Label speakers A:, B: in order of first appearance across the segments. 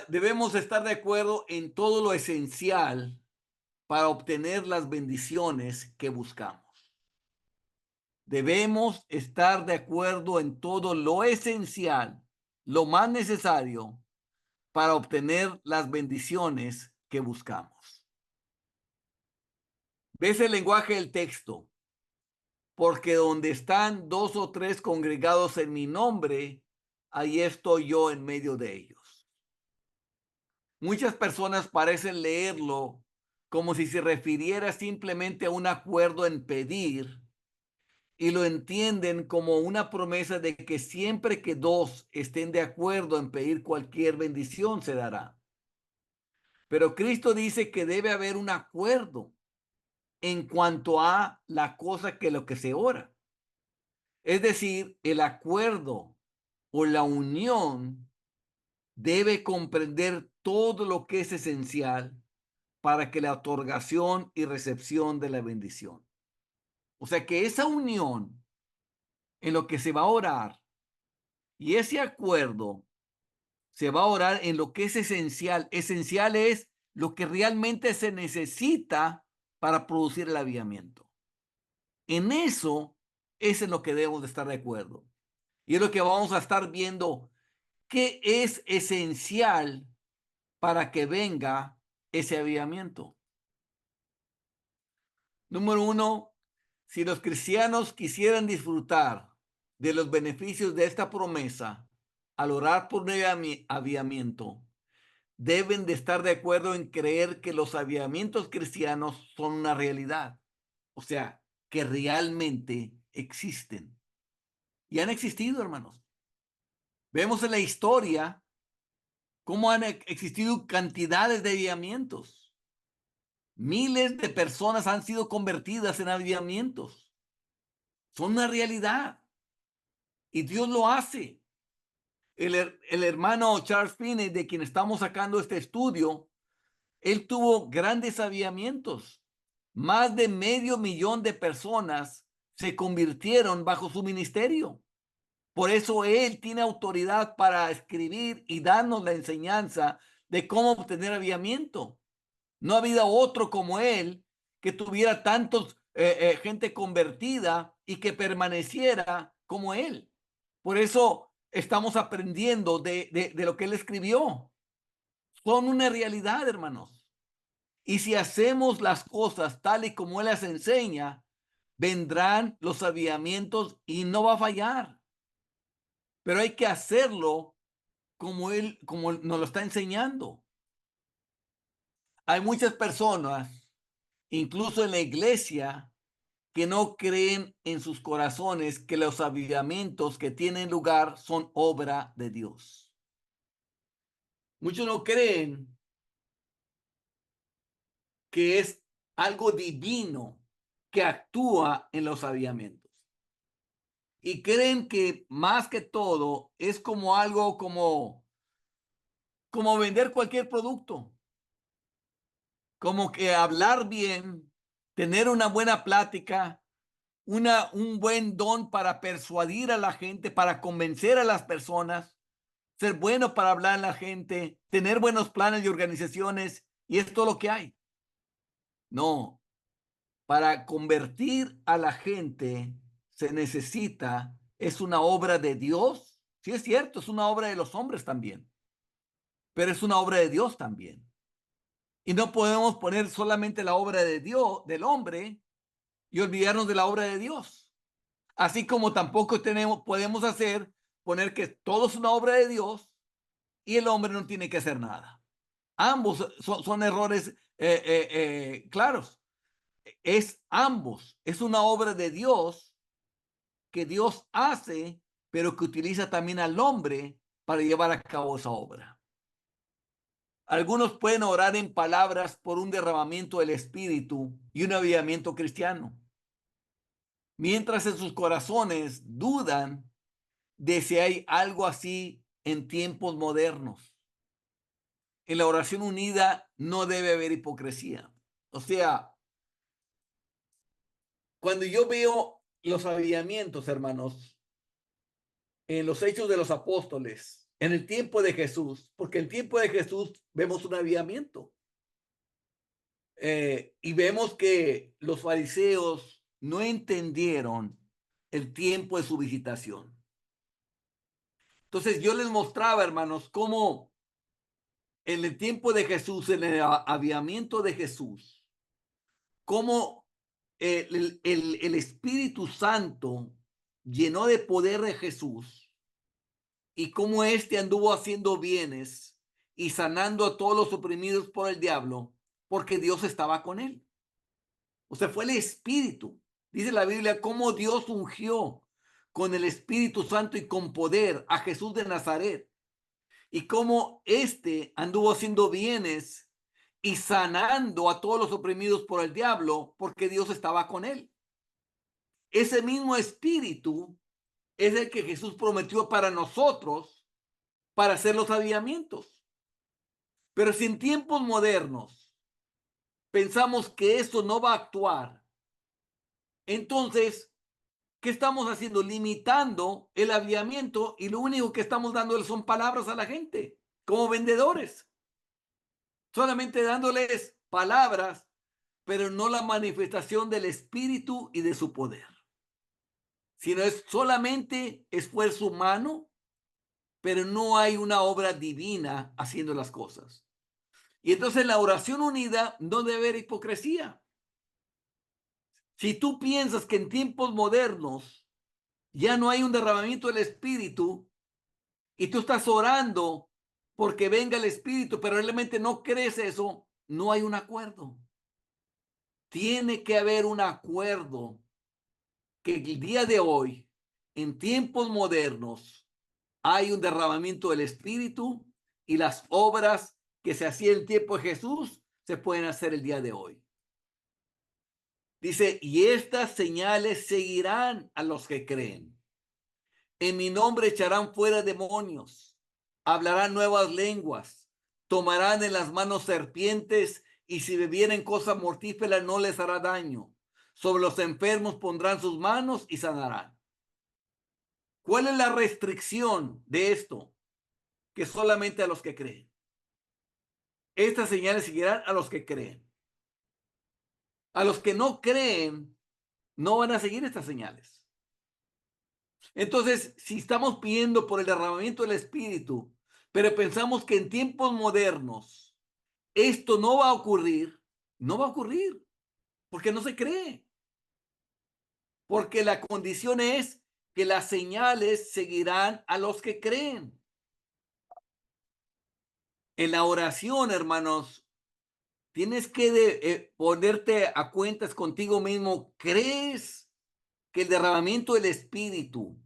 A: Debemos estar de acuerdo en todo lo esencial para obtener las bendiciones que buscamos. Debemos estar de acuerdo en todo lo esencial, lo más necesario para obtener las bendiciones que buscamos. ¿Ves el lenguaje del texto? Porque donde están dos o tres congregados en mi nombre, ahí estoy yo en medio de ellos. Muchas personas parecen leerlo como si se refiriera simplemente a un acuerdo en pedir y lo entienden como una promesa de que siempre que dos estén de acuerdo en pedir cualquier bendición se dará. Pero Cristo dice que debe haber un acuerdo en cuanto a la cosa que lo que se ora. Es decir, el acuerdo o la unión debe comprender todo lo que es esencial para que la otorgación y recepción de la bendición. O sea que esa unión en lo que se va a orar y ese acuerdo se va a orar en lo que es esencial. Esencial es lo que realmente se necesita para producir el avivamiento. En eso es en lo que debemos de estar de acuerdo. Y es lo que vamos a estar viendo. ¿Qué es esencial para que venga ese avivamiento? Número uno, si los cristianos quisieran disfrutar de los beneficios de esta promesa al orar por un avivamiento, deben de estar de acuerdo en creer que los avivamientos cristianos son una realidad. O sea, que realmente existen. Y han existido, hermanos. Vemos en la historia cómo han existido cantidades de avivamientos. Miles de personas han sido convertidas en avivamientos. Son una realidad. Y Dios lo hace. El hermano Charles Finney, de quien estamos sacando este estudio, él tuvo grandes avivamientos. Más de 500,000 de personas se convirtieron bajo su ministerio. Por eso él tiene autoridad para escribir y darnos la enseñanza de cómo obtener avivamiento. No ha habido otro como él que tuviera tantos gente convertida y que permaneciera como él. Por eso estamos aprendiendo de lo que él escribió. Son una realidad, hermanos. Y si hacemos las cosas tal y como él las enseña, vendrán los avivamientos y no va a fallar. Pero hay que hacerlo como nos lo está enseñando. Hay muchas personas, incluso en la iglesia, que no creen en sus corazones que los avivamientos que tienen lugar son obra de Dios. Muchos no creen que es algo divino que actúa en los avivamientos. Y creen que más que todo es como algo como vender cualquier producto, como que hablar bien, tener una buena plática, un buen don para persuadir a la gente, para convencer a las personas, ser bueno para hablar a la gente, tener buenos planes y organizaciones, y es todo lo que hay. No, para convertir a la gente se necesita, es una obra de Dios. Sí, es cierto, es una obra de los hombres también, pero es una obra de Dios también. Y no podemos poner solamente la obra de Dios, del hombre, y olvidarnos de la obra de Dios. Así como tampoco podemos poner que todo es una obra de Dios y el hombre no tiene que hacer nada. Ambos son errores claros. Es ambos. Es una obra de Dios que Dios hace, pero que utiliza también al hombre para llevar a cabo esa obra. Algunos pueden orar en palabras por un derramamiento del Espíritu y un avivamiento cristiano, mientras en sus corazones dudan de si hay algo así en tiempos modernos. En la oración unida no debe haber hipocresía. O sea, cuando yo veo los avivamientos, hermanos, en los hechos de los apóstoles, en el tiempo de Jesús, porque en el tiempo de Jesús vemos un avivamiento. Y vemos que los fariseos no entendieron el tiempo de su visitación. Entonces yo les mostraba, hermanos, cómo en el tiempo de Jesús, en el avivamiento de Jesús, cómo el Espíritu Santo llenó de poder de Jesús y cómo éste anduvo haciendo bienes y sanando a todos los oprimidos por el diablo, porque Dios estaba con él. O sea, fue el Espíritu. Dice la Biblia cómo Dios ungió con el Espíritu Santo y con poder a Jesús de Nazaret. Y cómo éste anduvo haciendo bienes y sanando a todos los oprimidos por el diablo, porque Dios estaba con él. Ese mismo Espíritu es el que Jesús prometió para nosotros para hacer los avivamientos. Pero si en tiempos modernos pensamos que eso no va a actuar, entonces, ¿qué estamos haciendo? Limitando el avivamiento, y lo único que estamos dándole son palabras a la gente, como vendedores. Solamente dándoles palabras, pero no la manifestación del Espíritu y de su poder. Sino es solamente esfuerzo humano, pero no hay una obra divina haciendo las cosas. Y entonces en la oración unida no debe haber hipocresía. Si tú piensas que en tiempos modernos ya no hay un derramamiento del Espíritu y tú estás orando porque venga el Espíritu, pero realmente no crees eso, no hay un acuerdo. Tiene que haber un acuerdo que el día de hoy, en tiempos modernos, hay un derramamiento del Espíritu y las obras que se hacían en el tiempo de Jesús se pueden hacer el día de hoy. Dice, y estas señales seguirán a los que creen. En mi nombre echarán fuera demonios, hablarán nuevas lenguas, tomarán en las manos serpientes y si bebieren cosa mortífera no les hará daño. Sobre los enfermos pondrán sus manos y sanarán. ¿Cuál es la restricción de esto? Que solamente a los que creen. Estas señales seguirán a los que creen. A los que no creen, no van a seguir estas señales. Entonces, si estamos pidiendo por el derramamiento del Espíritu, pero pensamos que en tiempos modernos esto no va a ocurrir, no va a ocurrir, porque no se cree. Porque la condición es que las señales seguirán a los que creen. En la oración, hermanos, tienes que ponerte a cuentas contigo mismo. ¿Crees que el derramamiento del Espíritu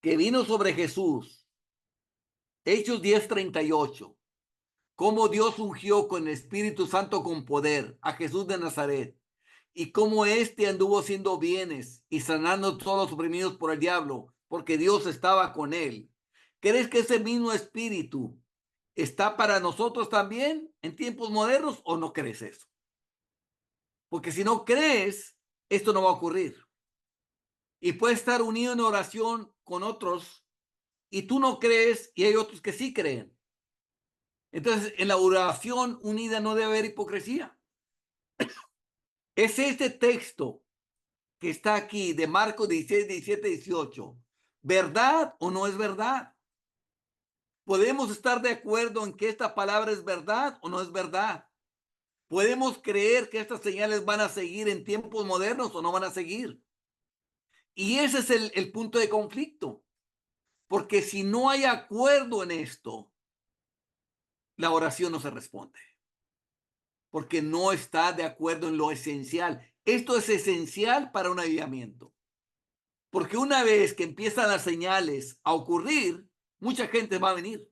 A: que vino sobre Jesús, Hechos 10:38, cómo Dios ungió con el Espíritu Santo con poder a Jesús de Nazaret, y cómo éste anduvo haciendo bienes y sanando todos los oprimidos por el diablo, porque Dios estaba con él? ¿Crees que ese mismo Espíritu está para nosotros también en tiempos modernos o no crees eso? Porque si no crees, esto no va a ocurrir. Y puedes estar unido en oración con otros y tú no crees y hay otros que sí creen. Entonces, en la oración unida no debe haber hipocresía. Es este texto que está aquí de Marcos 16, 17, 18. ¿Verdad o no es verdad? Podemos estar de acuerdo en que esta palabra es verdad o no es verdad. Podemos creer que estas señales van a seguir en tiempos modernos o no van a seguir. Y ese es el punto de conflicto. Porque si no hay acuerdo en esto, la oración no se responde. Porque no está de acuerdo en lo esencial. Esto es esencial para un avivamiento. Porque una vez que empiezan las señales a ocurrir, mucha gente va a venir.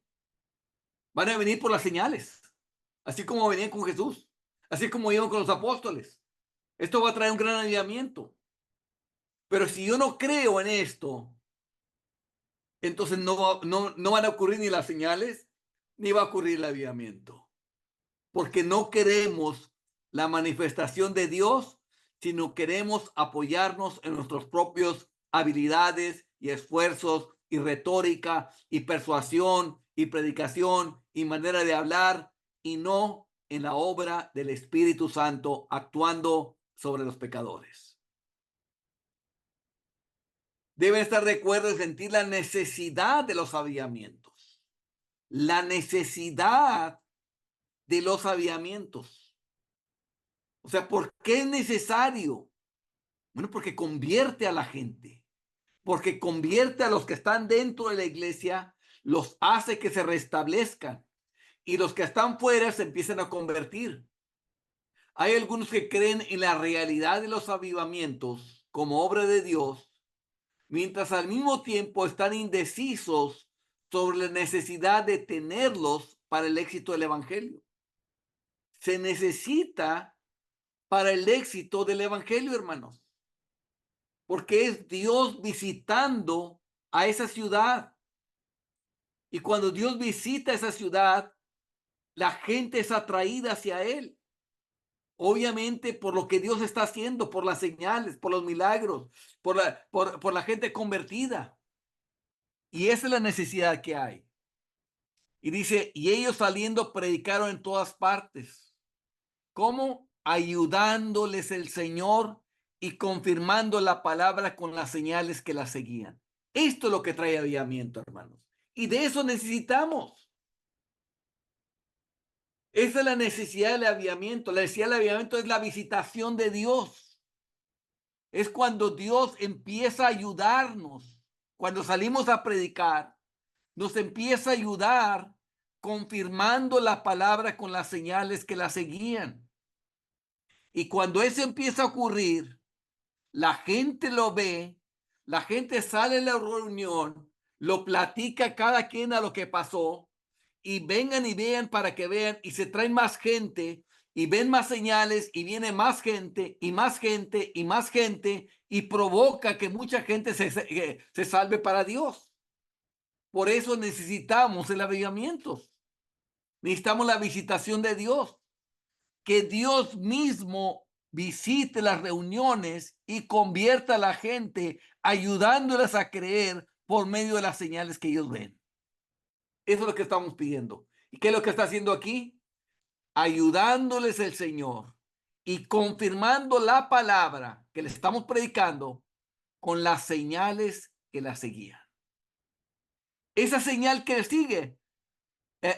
A: Van a venir por las señales. Así como venían con Jesús. Así como iban con los apóstoles. Esto va a traer un gran avivamiento. Pero si yo no creo en esto, entonces no van a ocurrir ni las señales, ni va a ocurrir el avivamiento. Porque no queremos la manifestación de Dios, sino queremos apoyarnos en nuestras propias habilidades y esfuerzos y retórica y persuasión y predicación y manera de hablar, y no en la obra del Espíritu Santo actuando sobre los pecadores. Deben estar de acuerdo en sentir la necesidad de los avivamientos. La necesidad de los avivamientos. O sea, ¿por qué es necesario? Bueno, porque convierte a la gente, porque convierte a los que están dentro de la iglesia, los hace que se restablezcan y los que están fuera se empiezan a convertir. Hay algunos que creen en la realidad de los avivamientos como obra de Dios, mientras al mismo tiempo están indecisos sobre la necesidad de tenerlos para el éxito del evangelio. Se necesita para el éxito del evangelio, hermanos, porque es Dios visitando a esa ciudad. Y cuando Dios visita esa ciudad, la gente es atraída hacia él. Obviamente por lo que Dios está haciendo, por las señales, por los milagros, por la gente convertida. Y esa es la necesidad que hay. Y dice, y ellos saliendo predicaron en todas partes. ¿Cómo? Ayudándoles el Señor y confirmando la palabra con las señales que la seguían. Esto es lo que trae avivamiento, hermanos. Y de eso necesitamos. Esa es la necesidad del avivamiento. La necesidad del avivamiento es la visitación de Dios. Es cuando Dios empieza a ayudarnos. Cuando salimos a predicar, nos empieza a ayudar confirmando la palabra con las señales que la seguían. Y cuando eso empieza a ocurrir, la gente lo ve, la gente sale de la reunión, lo platica cada quien a lo que pasó, y vengan y vean para que vean, y se traen más gente, y ven más señales, y viene más gente, y más gente, y más gente, y provoca que mucha gente se salve para Dios. Por eso necesitamos el avivamiento. Necesitamos la visitación de Dios. Que Dios mismo visite las reuniones y convierta a la gente, ayudándoles a creer por medio de las señales que ellos ven. Eso es lo que estamos pidiendo. ¿Y qué es lo que está haciendo aquí? Ayudándoles el Señor y confirmando la palabra que le estamos predicando con las señales que la seguían. Esa señal que sigue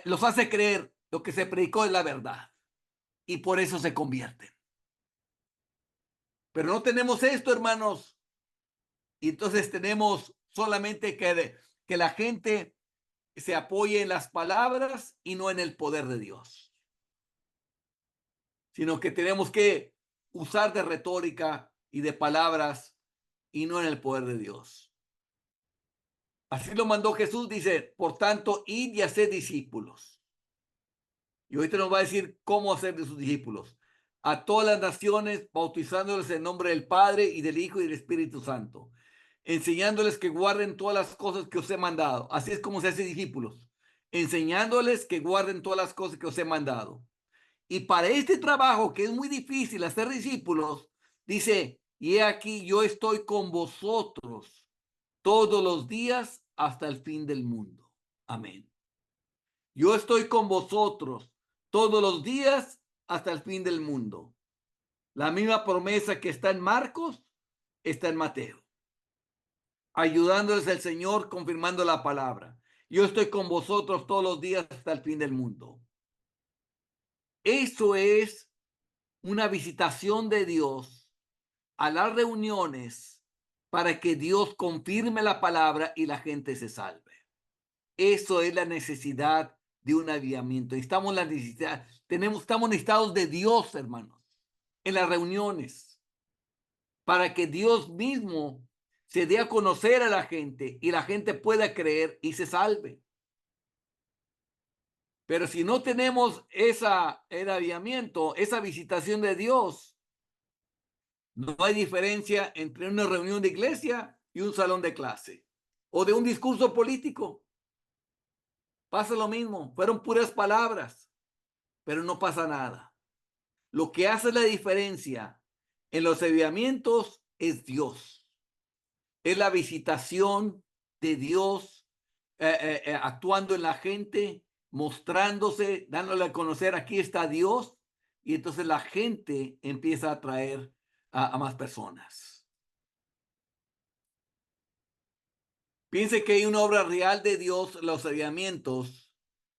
A: los hace creer lo que se predicó es la verdad y por eso se convierten. Pero no tenemos esto, hermanos. Y entonces tenemos solamente que la gente se apoye en las palabras y no en el poder de Dios. Sino que tenemos que usar de retórica y de palabras y no en el poder de Dios. Así lo mandó Jesús, dice, por tanto, id y haced discípulos. Y ahorita nos va a decir cómo hacer de sus discípulos. A todas las naciones, bautizándoles en nombre del Padre y del Hijo y del Espíritu Santo, enseñándoles que guarden todas las cosas que os he mandado. Así es como se hace discípulos, enseñándoles que guarden todas las cosas que os he mandado. Y para este trabajo, que es muy difícil hacer discípulos, dice, y he aquí, yo estoy con vosotros todos los días hasta el fin del mundo. Amén. Yo estoy con vosotros todos los días hasta el fin del mundo. La misma promesa que está en Marcos está en Mateo. Ayudándoles el Señor, confirmando la palabra. Yo estoy con vosotros todos los días hasta el fin del mundo. Eso es una visitación de Dios a las reuniones para que Dios confirme la palabra y la gente se salve. Eso es la necesidad de un avivamiento. Estamos necesitados de Dios, hermanos, en las reuniones, para que Dios mismo se dé a conocer a la gente y la gente pueda creer y se salve. Pero si no tenemos el avivamiento, esa visitación de Dios, no hay diferencia entre una reunión de iglesia y un salón de clase o de un discurso político. Pasa lo mismo, fueron puras palabras, pero no pasa nada. Lo que hace la diferencia en los avivamientos es Dios. Es la visitación de Dios actuando en la gente, mostrándose, dándole a conocer, aquí está Dios, y entonces la gente empieza a atraer a más personas. Piense que hay una obra real de Dios, los avivamientos,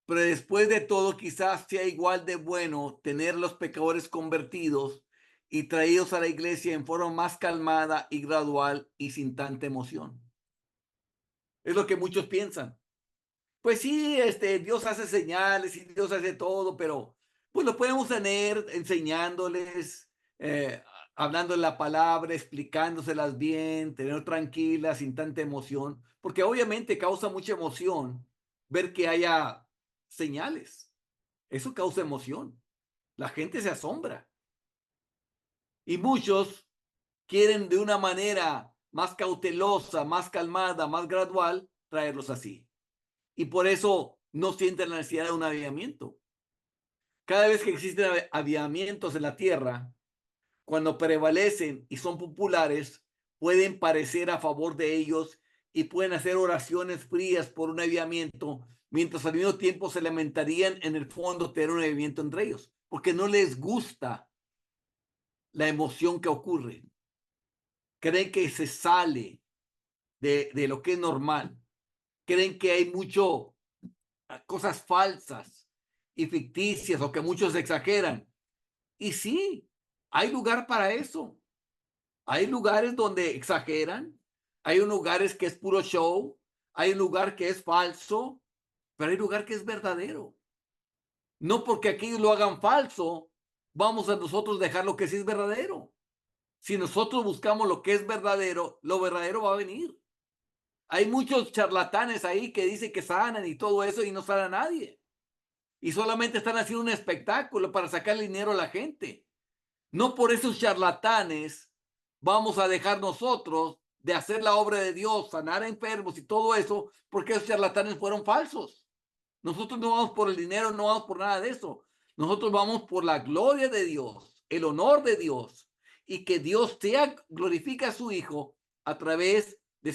A: pero después de todo quizás sea igual de bueno tener los pecadores convertidos y traídos a la iglesia en forma más calmada y gradual y sin tanta emoción. Es lo que muchos piensan. Pues sí, Dios hace señales y Dios hace todo, pero pues lo podemos tener enseñándoles, hablando de la palabra, explicándoselas bien, tener tranquilas, sin tanta emoción, porque obviamente causa mucha emoción ver que haya señales. Eso causa emoción. La gente se asombra. Y muchos quieren de una manera más cautelosa, más calmada, más gradual, traerlos así. Y por eso no sienten la necesidad de un avivamiento. Cada vez que existen avivamientos en la tierra, cuando prevalecen y son populares, pueden parecer a favor de ellos y pueden hacer oraciones frías por un avivamiento, mientras al mismo tiempo se lamentarían en el fondo tener un avivamiento entre ellos, porque no les gusta la emoción que ocurre. Creen que se sale de lo que es normal. Creen que hay mucho cosas falsas y ficticias o que muchos exageran. Y sí, hay lugar para eso. Hay lugares donde exageran, hay lugares que es puro show, hay un lugar que es falso, pero hay lugar que es verdadero. No porque aquellos lo hagan falso, vamos a nosotros dejar lo que sí es verdadero. Si nosotros buscamos lo que es verdadero, lo verdadero va a venir. Hay muchos charlatanes ahí que dicen que sanan y todo eso y no sana a nadie. Y solamente están haciendo un espectáculo para sacar dinero a la gente. No por esos charlatanes vamos a dejar nosotros de hacer la obra de Dios, sanar a enfermos y todo eso, porque esos charlatanes fueron falsos. Nosotros no vamos por el dinero, no vamos por nada de eso. Nosotros vamos por la gloria de Dios, el honor de Dios, y que Dios sea, glorifica a su Hijo a través de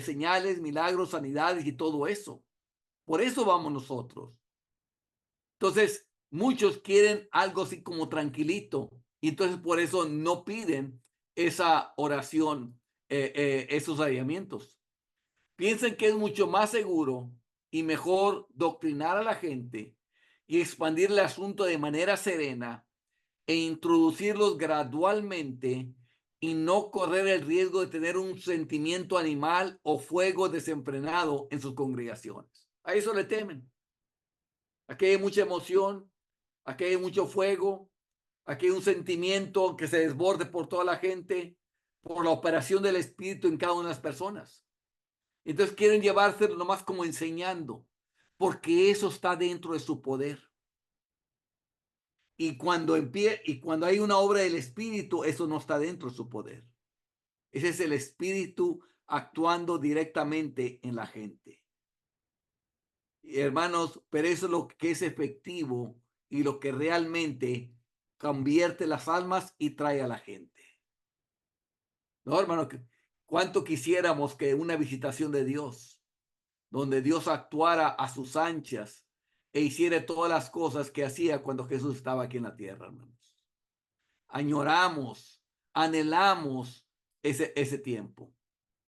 A: señales, milagros, sanidades y todo eso. Por eso vamos nosotros. Entonces, muchos quieren algo así como tranquilito y entonces por eso no piden esa oración, esos avivamientos. Piensan que es mucho más seguro y mejor doctrinar a la gente y expandir el asunto de manera serena e introducirlos gradualmente y no correr el riesgo de tener un sentimiento animal o fuego desenfrenado en sus congregaciones. A eso le temen. Aquí hay mucha emoción, aquí hay mucho fuego, aquí hay un sentimiento que se desborde por toda la gente, por la operación del Espíritu en cada una de las personas. Entonces quieren llevárselo nomás como enseñando, porque eso está dentro de su poder. Y cuando hay una obra del Espíritu, eso no está dentro de su poder. Ese es el Espíritu actuando directamente en la gente. Hermanos, pero eso es lo que es efectivo y lo que realmente convierte las almas y trae a la gente. No, hermano, cuánto quisiéramos que una visitación de Dios, donde Dios actuara a sus anchas e hiciera todas las cosas que hacía cuando Jesús estaba aquí en la tierra, hermanos. Añoramos, anhelamos ese tiempo.